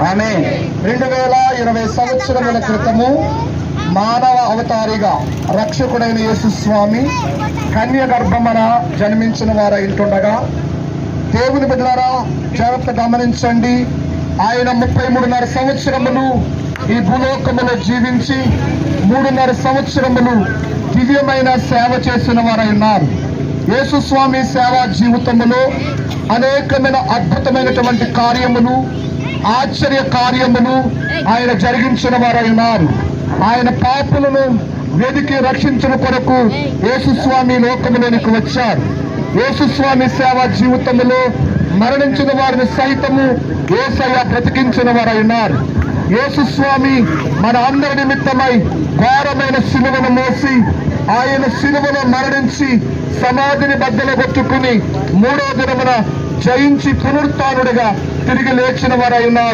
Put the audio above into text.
ఆమె 2020 సంవత్సరముల క్రితము మానవ అవతారిగా రక్షకుడైన యేసుస్వామి కన్య గర్భమున జన్మించిన వారై ఉంటుండగా, దేవుని బిడ్డలారా జాగ్రత్త గమనించండి. ఆయన 33.5 సంవత్సరములు ఈ భూలోకములో జీవించి 3.5 సంవత్సరములు దివ్యమైన సేవ చేసిన వారై ఉన్నారు. యేసుస్వామి సేవా జీవితములో అనేకమైన అద్భుతమైనటువంటి కార్యములు, ఆశ్చర్య కార్యములు ఆయన జరిగించిన వారై ఉన్నారు. ఆయన పాపులను వెదికి రక్షించిన కొరకు యేసుస్వామి లోకములోనికి వచ్చారు. యేసుస్వామి సేవా జీవితములో మరణించిన వారిని సైతము యేసయ్య బ్రతికించిన వారై ఉన్నారు. యేసుస్వామి మన అందరి నిమిత్తమై ఘోరమైన శిలువను మోసి ఆయన శిలువలో మరణించి సమాధిని బద్దలుగొట్టుకుని 3వ దినమున జయించి పునరుత్థానుడిగా తిరిగి లేచిన వారై ఉన్నారు.